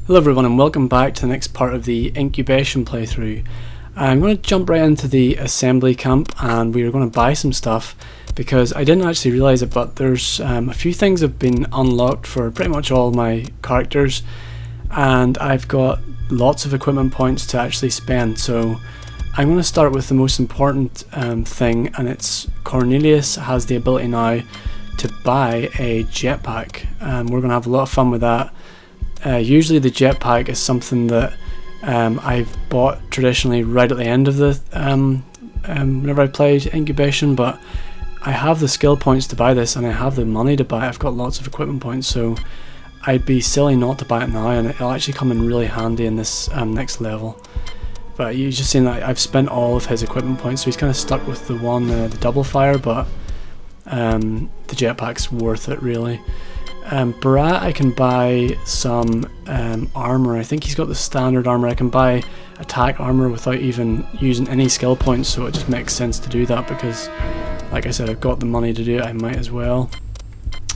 Hello everyone and welcome back to the next part of the incubation playthrough. I'm going to jump right into the assembly camp and we're going to buy some stuff because I didn't actually realise it, but there's a few things have been unlocked for pretty much all my characters, and I've got lots of equipment points to actually spend. So I'm going to start with the most important thing, and it's Cornelius has the ability now to buy a jetpack. We're going to have a lot of fun with that. Usually the jetpack is something that I've bought traditionally right at the end of the whenever I played incubation, but I have the skill points to buy this and I have the money to buy it. I've got lots of equipment points, so I'd be silly not to buy it now, and it'll actually come in really handy in this next level. But you just seen that I've spent all of his equipment points, so he's kind of stuck with the one, the double fire, but the jetpack's worth it really. Barat, I can buy some armor. I think he's got the standard armor. I can buy attack armor without even using any skill points, so it just makes sense to do that because, like I said, I've got the money to do it. I might as well.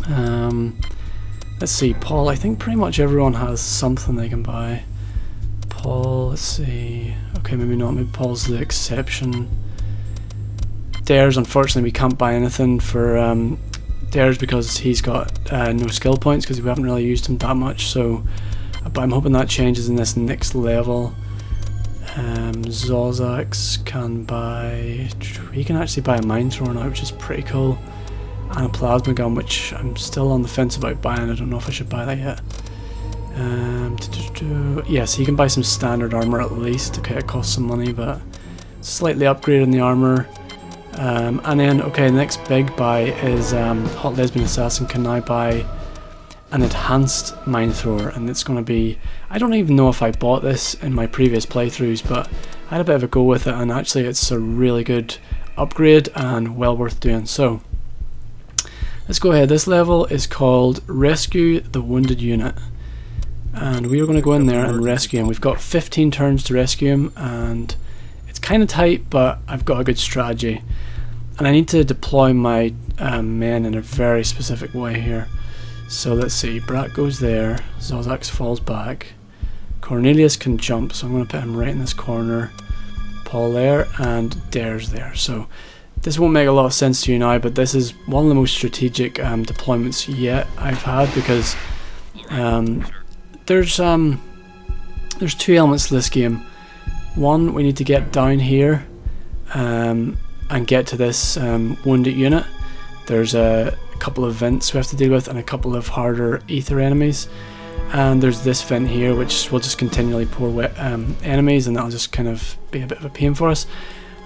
Let's see, Paul. I think pretty much everyone has something they can buy. Paul, let's see. Okay, maybe not. Maybe Paul's the exception. Dares, unfortunately, we can't buy anything for Dares because he's got no skill points because we haven't really used him that much. So, but I'm hoping that changes in this next level. Zozax can buy. He can actually buy a mine thrower now, which is pretty cool, and a plasma gun, which I'm still on the fence about buying. I don't know if I should buy that yet. Yes, he can buy some standard armor at least. Okay, it costs some money, but slightly upgrading the armor. And then, okay, the next big buy is Hot Lesbian Assassin can now buy an enhanced mine thrower, and it's going to be, I don't even know if I bought this in my previous playthroughs, but I had a bit of a go with it, and actually it's a really good upgrade and well worth doing. So let's go ahead. This level is called Rescue the Wounded Unit, and we are going to go in there and rescue him. We've got 15 turns to rescue him, and it's kind of tight, but I've got a good strategy. And I need to deploy my men in a very specific way here. So let's see, Brat goes there, Zozax falls back, Cornelius can jump, so I'm going to put him right in this corner, Paul there, and Dare's there. So this won't make a lot of sense to you now, but this is one of the most strategic deployments yet I've had, because there's two elements to this game. One, we need to get down here and get to this wounded unit. There's a couple of vents we have to deal with and a couple of harder ether enemies, and there's this vent here which will just continually pour wet enemies, and that'll just kind of be a bit of a pain for us.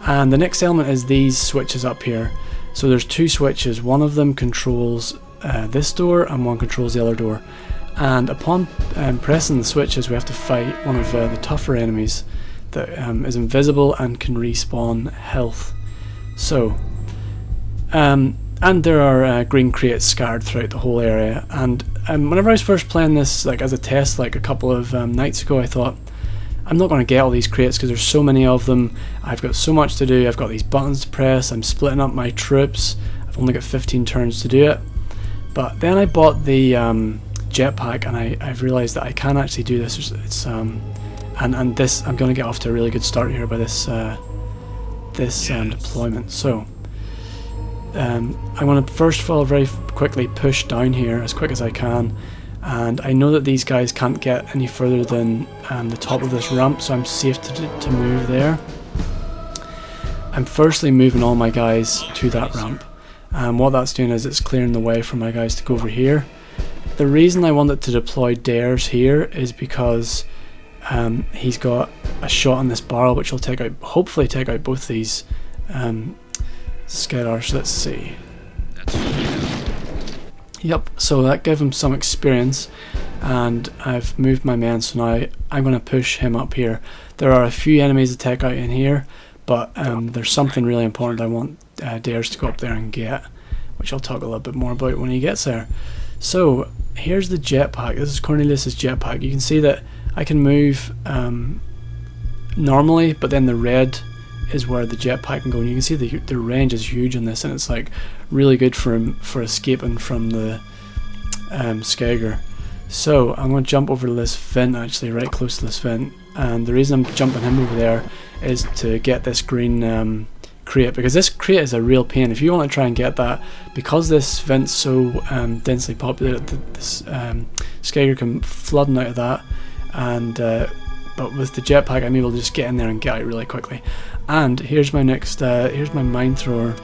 And the next element is these switches up here. So there's two switches, one of them controls this door and one controls the other door, and upon pressing the switches we have to fight one of the tougher enemies that is invisible and can respawn health. So and there are green crates scattered throughout the whole area, and whenever I was first playing this, like as a test, like a couple of nights ago, I thought I'm not going to get all these crates because there's so many of them. I've got so much to do. I've got these buttons to press. I'm splitting up my troops. I've only got 15 turns to do it. But then I bought the jetpack, and I've realised that I can actually do this. It's and this, I'm going to get off to a really good start here by this deployment. So I'm going to first of all very quickly push down here as quick as I can, and I know that these guys can't get any further than the top of this ramp, so I'm safe to move there. I'm firstly moving all my guys to that ramp, and what that's doing is it's clearing the way for my guys to go over here. The reason I wanted to deploy Dares here is because he's got a shot on this barrel which will hopefully take out both these Skedars. Let's see. Yep, so that gave him some experience, and I've moved my men, so now I'm going to push him up here. There are a few enemies to take out in here, but there's something really important I want Dares to go up there and get, which I'll talk a little bit more about when he gets there. So here's the jetpack. This is Cornelius's jetpack. You can see that I can move normally, but then the red is where the jetpack can go, and you can see the range is huge on this, and it's like really good for escaping from the Skager. So I'm going to jump over to this vent, actually right close to this vent, and the reason I'm jumping him over there is to get this green crate, because this crate is a real pain. If you want to try and get that, because this vent's so densely populated, this Skager can flooding out of that, and but with the jetpack I'm able to just get in there and get out really quickly. And here's my next, here's my mine thrower.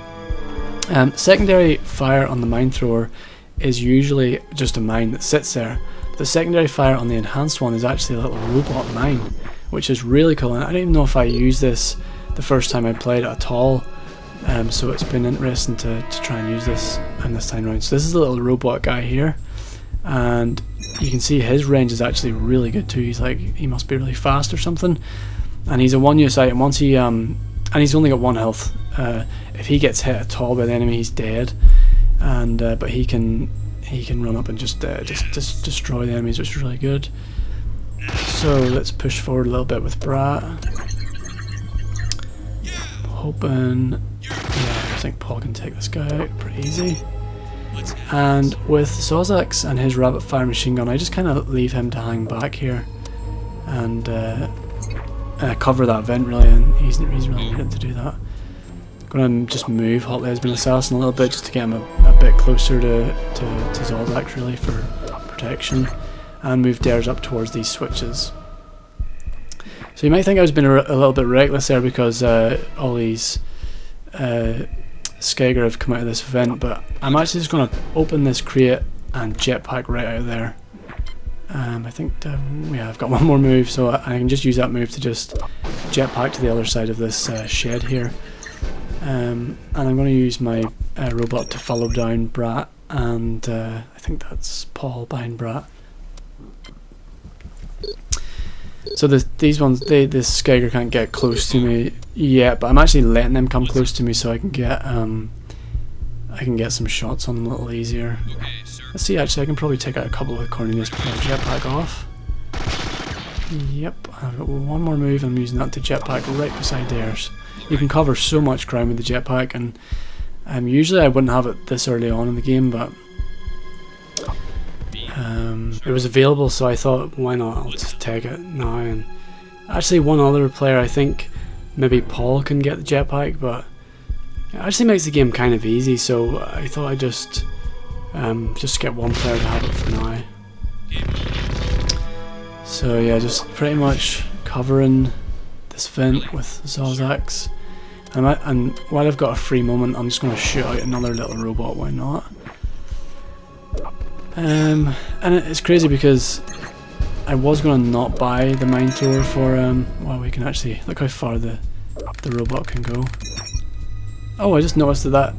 Secondary fire on the mine thrower is usually just a mine that sits there. The secondary fire on the enhanced one is actually a little robot mine, which is really cool, and I don't even know if I used this the first time I played it at all, so it's been interesting to try and use this this time around. So this is a little robot guy here, and you can see his range is actually really good too. He's like, he must be really fast or something, and he's a one-use item. Once he and he's only got 1 health. If he gets hit at all by the enemy, he's dead, and but he can run up and just destroy the enemies, which is really good. So let's push forward a little bit with Brat. Hoping, yeah, I think Paul can take this guy out pretty easy. And with Zozax and his rapid fire machine gun, I just kind of leave him to hang back here and cover that vent really, and he's really needed to do that. I'm going to just move Hot Lesbian Assassin a little bit just to get him a bit closer to Zozax really for protection, and move Dares up towards these switches. So you might think I was being a little bit reckless there because all these Skager have come out of this vent, but I'm actually just going to open this crate and jetpack right out of there. I think, yeah, I've got one more move, so I can just use that move to just jetpack to the other side of this shed here. And I'm going to use my robot to follow down Brat, and I think that's Paul behind Brat. So these ones, this Skager can't get close to me yet, but I'm actually letting them come close to me so I can get some shots on them a little easier. Let's see, actually I can probably take out a couple with Cornelius before I jetpack off. Yep, I've got one more move, and I'm using that to jetpack right beside theirs. You can cover so much ground with the jetpack, and usually I wouldn't have it this early on in the game, but it was available, so I thought, why not, I'll just take it now. And actually one other player, I think maybe Paul can get the jetpack, but it actually makes the game kind of easy, so I thought I'd just get one player to have it for now. So yeah, just pretty much covering this vent with Zozax, and while I've got a free moment, I'm just going to shoot out another little robot, why not? And it's crazy because I was going to not buy the mine thrower for well, we can actually look how far the robot can go. Oh, I just noticed that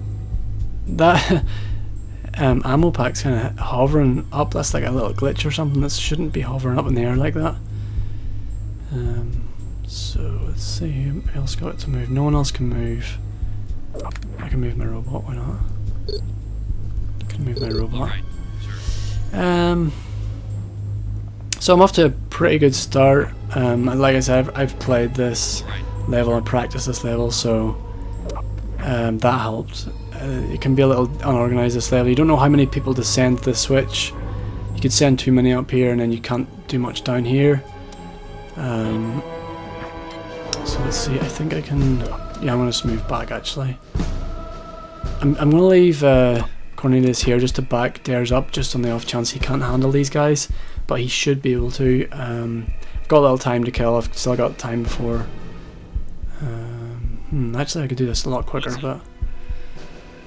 ammo pack's kind of hovering up. That's like a little glitch or something. That shouldn't be hovering up in the air like that. So let's see, who else got it to move? No one else can move. I can move my robot, why not? I can move my robot. So I'm off to a pretty good start. Like I said, I've played this level and practiced this level, so that helped. It can be a little unorganized, this level. You don't know how many people descend this switch. You could send too many up here and then you can't do much down here. So let's see, I think I can, yeah, I'm going to just move back actually. I'm going to leave Cornelius here just to back Dares up, just on the off chance he can't handle these guys, but he should be able to. I've got a little time to kill, I've still got time before. Actually I could do this a lot quicker, but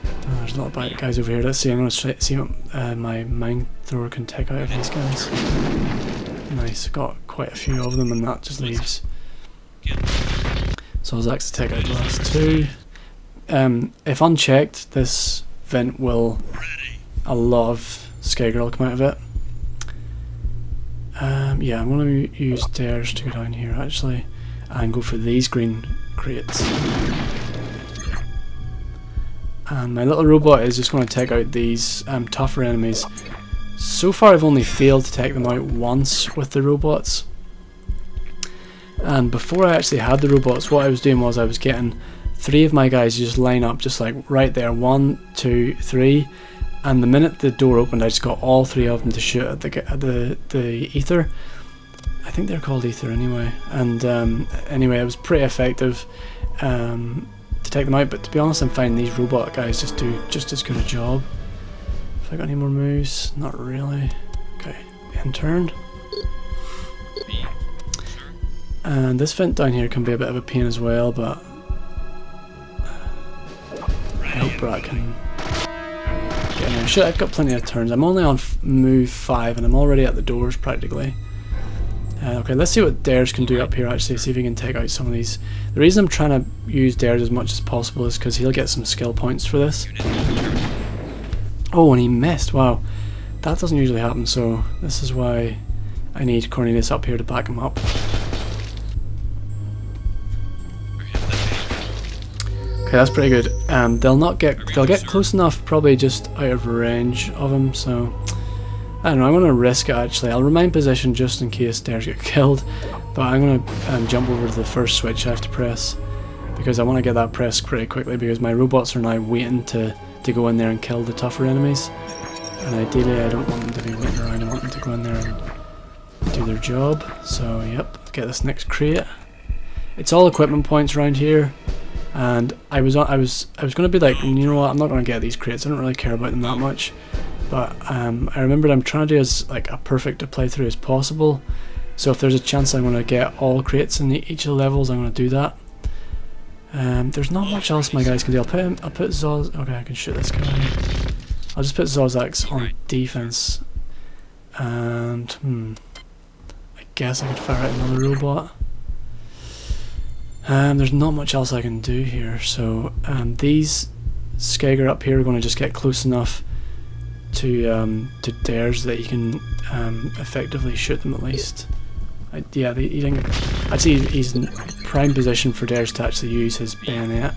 there's a lot of guys over here. Let's see, I'm going to see what my mine thrower can take out of these guys. Nice, got quite a few of them, and that just leaves. So I was actually take out the last two. If unchecked, this vent will, a lot of Skager will come out of it. Yeah, I'm going to use Dares to go down here actually, and go for these green crates. And my little robot is just going to take out these tougher enemies. So far I've only failed to take them out once with the robots. And before I actually had the robots, what I was doing was I was getting 3 of my guys to just line up just like right there, 1, 2, 3, and the minute the door opened I just got all three of them to shoot at the ether. I think they're called ether anyway, and anyway it was pretty effective to take them out, but to be honest I'm finding these robot guys just do just as good a job. Have I got any more moves? Not really. Okay, end turn. And this vent down here can be a bit of a pain as well, but I hope Brat can get in there. Shit, I've got plenty of turns. I'm only on move 5 and I'm already at the doors practically. Okay, let's see what Dares can do up here actually, see if he can take out some of these. The reason I'm trying to use Dares as much as possible is because he'll get some skill points for this. Oh, and he missed, wow. That doesn't usually happen, so this is why I need Cornelius up here to back him up. Okay, that's pretty good. They'll get close enough, probably just out of range of him, so I don't know, I'm going to risk it actually. I'll remain position just in case Dares get killed, but I'm going to jump over to the first switch I have to press, because I want to get that pressed pretty quickly, because my robots are now waiting to go in there and kill the tougher enemies, and ideally I don't want them to be waiting around, I want them to go in there and do their job. So yep, get this next crate. It's all equipment points around here, and I was going to be like, you know what, I'm not going to get these crates, I don't really care about them that much. But I remembered I'm trying to do as like a perfect a playthrough as possible, so if there's a chance I'm going to get all crates in each of the levels, I'm going to do that. There's not much else my guys can do. I'll put Zoz. Okay, I can shoot this guy. I'll just put Zozak's on defense, and I guess I could fire out another robot. There's not much else I can do here, so these Skager up here are going to just get close enough to Dares that you can effectively shoot them at least. Yeah, he didn't. I'd say he's in prime position for Dares to actually use his bayonet,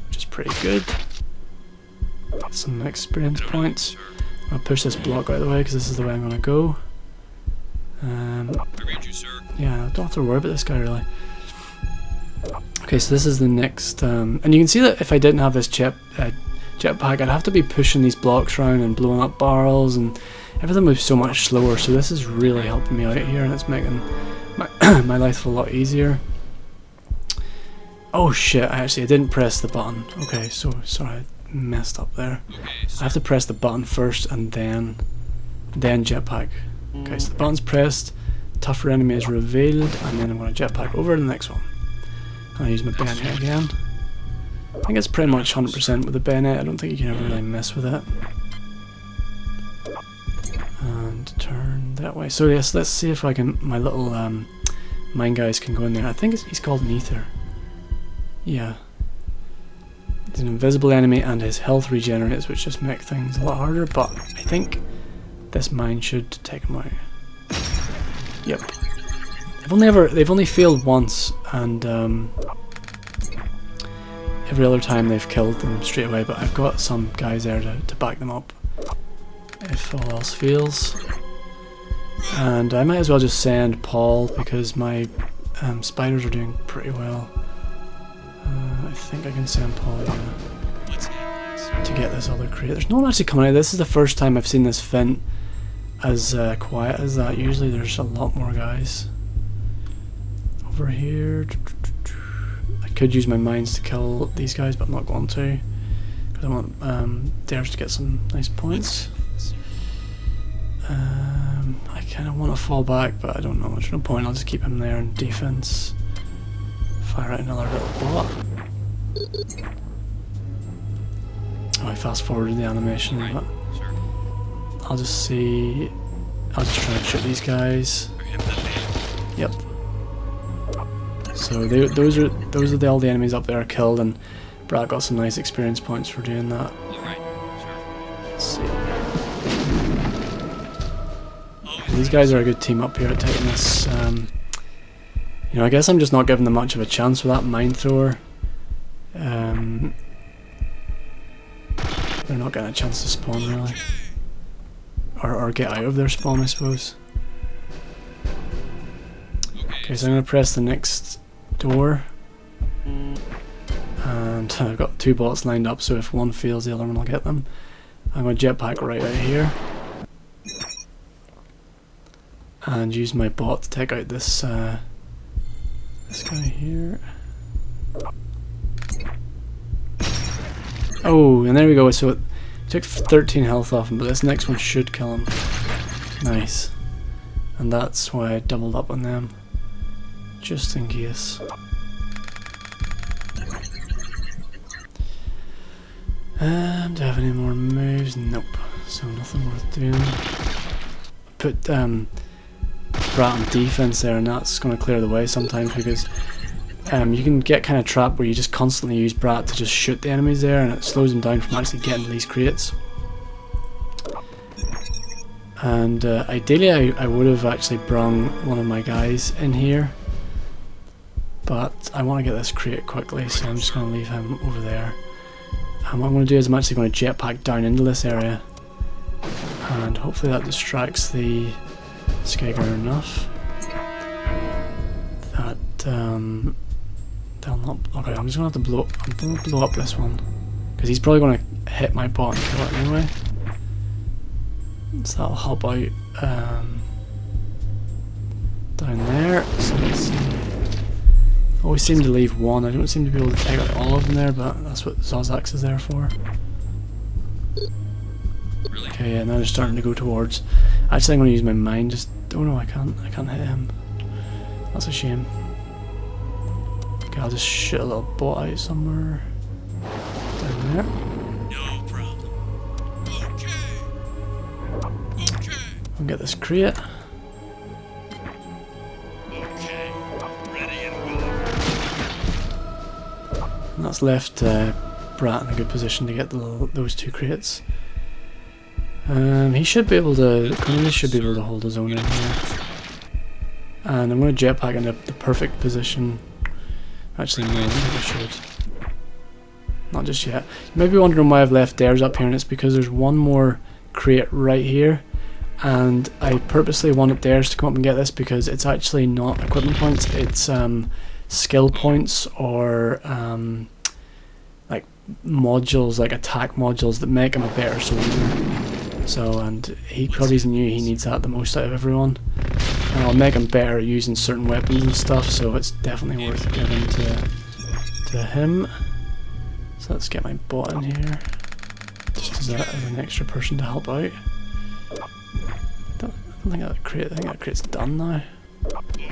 which is pretty good. Get some experience points. I'll push this block out of the way because this is the way I'm going to go. Yeah, I don't have to worry about this guy really. Okay, so this is the next, and you can see that if I didn't have this jetpack, I'd have to be pushing these blocks around and blowing up barrels, and everything moves so much slower, so this is really helping me out here, and it's making my life a lot easier. Oh shit, I didn't press the button. Okay, so sorry, I messed up there. I have to press the button first and then jetpack. Okay, so the button's pressed, tougher enemy is revealed, and then I'm going to jetpack over to the next one. I'll use my bayonet again. I think it's pretty much 100% with the bayonet, I don't think you can ever really mess with it. And turn that way. So yes, let's see if I can, my little mine guys can go in there. I think he's called an ether. Yeah. He's an invisible enemy and his health regenerates, which just make things a lot harder, but I think this mine should take him out. Yep. They've only failed once, and every other time they've killed them straight away, but I've got some guys there to back them up if all else fails. And I might as well just send Paul, because my spiders are doing pretty well. I think I can send Paul, yeah, to get this other crate. There's no one actually coming out. This is the first time I've seen this vent as quiet as that. Usually there's a lot more guys. Over here, I could use my mines to kill these guys, but I'm not going to, because I want Dares to get some nice points. I kind of want to fall back, but I don't know, there's no point. I'll just keep him there in defense. Fire out another little bot. Oh, I fast forwarded the animation, but I'll just see. I'll just try and shoot these guys. Yep. So those are all the enemies up there killed, and Brad got some nice experience points for doing that. Let's see. These guys are a good team up here at taking this. You know, I guess I'm just not giving them much of a chance with that mine thrower. They're not getting a chance to spawn really, or get out of their spawn, I suppose. Okay, so I'm going to press the next door, and I've got two bots lined up, so if one fails the other one will get them. I'm going to jetpack right out here and use my bot to take out this this guy here. Oh, and there we go. So it took 13 health off him, but this next one should kill him. Nice. And that's why I doubled up on them, just in case. And do I have any more moves? Nope. So nothing worth doing. Put Brat on defense there, and that's going to clear the way sometimes, because you can get kind of trapped where you just constantly use Brat to just shoot the enemies there, and it slows them down from actually getting to these crates. And ideally I would have actually brung one of my guys in here, but I want to get this crate quickly, so I'm just going to leave him over there. And what I'm going to do is I'm actually going to jetpack down into this area, and hopefully that distracts the Skager enough that they'll not. Okay, I'm just going to have to blow. I'm going to blow up this one because he's probably going to hit my bot and kill it anyway. So that'll help out down there. So let's see. Always seem to leave one. I don't seem to be able to take out all of them there, but that's what Zozax is there for. Okay, yeah, now they're starting to go towards. Actually, I'm going to use my mine. Just oh no, I can't hit him. That's a shame. Okay, I'll just shoot a little bot out somewhere down there. No problem. Okay. I'll get this crate. Okay. Ready and willing. And that's left Brat in a good position to get those two crates. He should be able to. Cornelius should be able to hold his own in here. And I'm going to jetpack into the perfect position. Actually, no, I think I should. Not just yet. You might be wondering why I've left theirs up here, and it's because there's one more crate right here. And I purposely wanted theirs to come up and get this because it's actually not equipment points, it's skill points or like modules, like attack modules that make him a better soldier. So, and because he's new, he needs that the most out of everyone. And I'll make him better using certain weapons and stuff, so it's definitely worth giving to him. So let's get my bot in here, just as an extra person to help out. I think that crate's done now. Okay.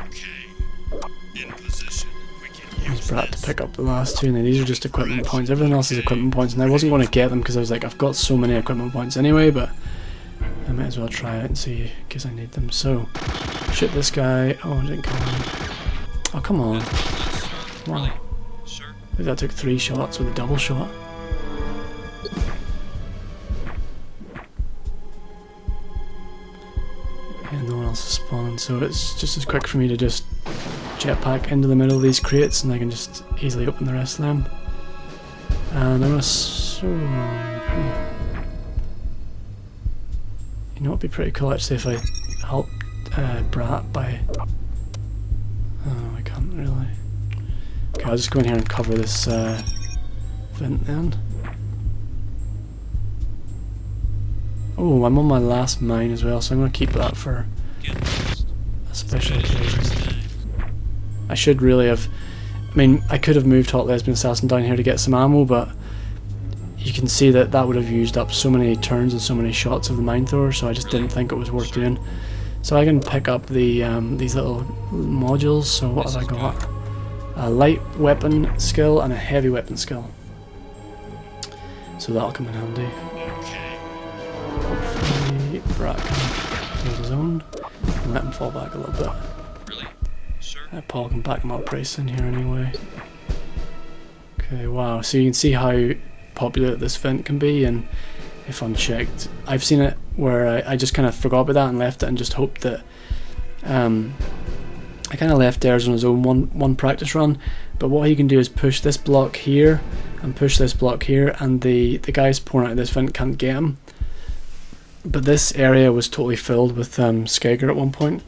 In position. We can Use Brat to pick up the last two. Now these are just equipment points. Everything else is equipment points, and I wasn't going to get them because I was like, I've got so many equipment points anyway, but I might as well try it and see in case I need them. So, shoot this guy. Oh, I didn't kill him. Oh, come on. Wow. Sure. I think that took 3 shots with a double shot. Yeah, no one else is spawning, so it's just as quick for me to just jetpack into the middle of these crates and I can just easily open the rest of them. And I'm gonna you know, it'd be pretty cool actually if I helped Brat by. Oh, I can't really. Okay, I'll just go in here and cover this vent then. Oh, I'm on my last mine as well, so I'm going to keep that for a special occasion. I should really have. I mean, I could have moved Hot Lesbian Assassin down here to get some ammo, but you can see that that would have used up so many turns and so many shots of the mine thrower, so I just didn't think it was worth doing. So I can pick up the these little modules. So what have I got? A light weapon skill and a heavy weapon skill. So that'll come in handy. Hopefully Brat can hold his own and let him fall back a little bit. Paul can back him up pretty soon here anyway. Okay, wow. So you can see how popular this vent can be, and if unchecked, I've seen it where I just kind of forgot about that and left it and just hoped that I kind of left theirs on his own one practice run, but what he can do is push this block here and push this block here, and the guys pouring out of this vent can't get him. But this area was totally filled with Skager at one point.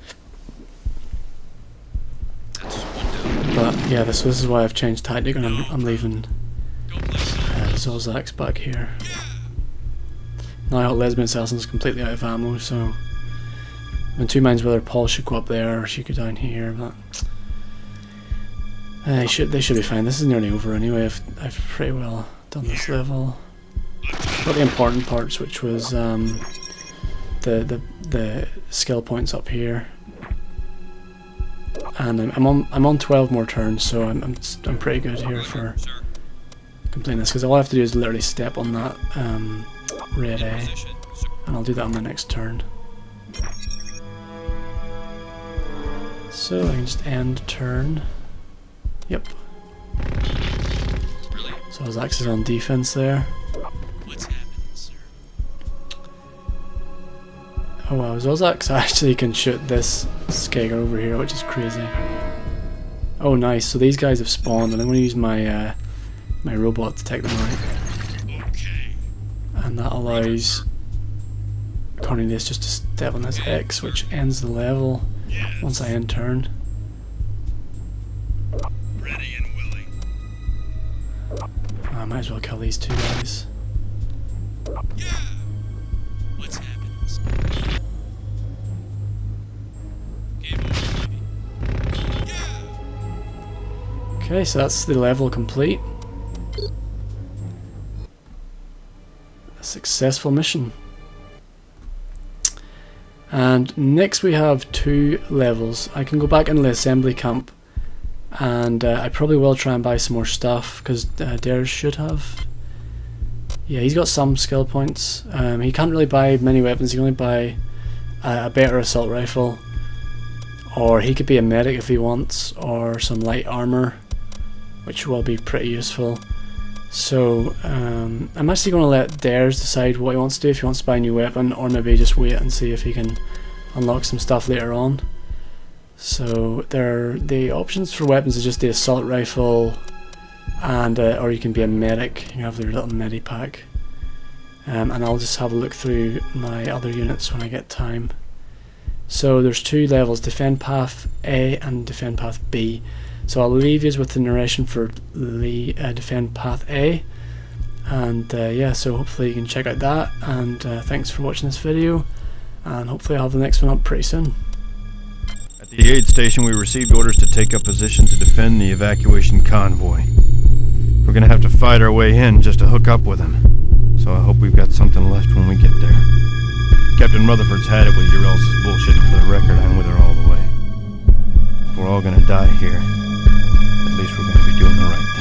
But yeah, this is why I've changed tactic, and I'm leaving Zozax back here. Now Lesbian Assassin's completely out of ammo, so I'm in two minds whether Paul should go up there or she go down here, but they should be fine. This is nearly over anyway. I've pretty well done this level. Got the important parts, which was the skill points up here, and I'm on 12 more turns, so I'm pretty good here for completing this, because all I have to do is literally step on that red A, and I'll do that on my next turn. So I can just end turn. Yep. So his axe is on defense there. What's happening, sir? Oh wow, Zolzax actually can shoot this Skager over here, which is crazy. Oh nice, so these guys have spawned, and I'm going to use my my robot to take them out. Okay. And that allows Cornelius just to step on this X, which ends the level once I end turn. Ready and willing. I might as well kill these two guys. Yeah. What's happening, sir? Game over, baby. Yeah. Okay, so that's the level complete. A successful mission. And next we have 2 levels. I can go back into the assembly camp, and I probably will try and buy some more stuff, because Dares should have. Yeah, he's got some skill points. He can't really buy many weapons. He can only buy a better assault rifle, or he could be a medic if he wants, or some light armor, which will be pretty useful. So I'm actually going to let Dares decide what he wants to do, if he wants to buy a new weapon, or maybe just wait and see if he can unlock some stuff later on. So the options for weapons is just the assault rifle, and or you can be a medic. You can have their little medipack, and I'll just have a look through my other units when I get time. So there's 2 levels: Defend Path A and Defend Path B. So I'll leave you with the narration for the Defend Path A, and yeah, so hopefully you can check out that, and thanks for watching this video, and hopefully I'll have the next one up pretty soon. At the aid station, we received orders to take up position to defend the evacuation convoy. We're gonna have to fight our way in just to hook up with them, so I hope we've got something left when we get there. Captain Rutherford's had it with your else's bullshit, and for the record, I'm with her all the way. If we're all gonna die here, at least we're gonna be doing the right thing.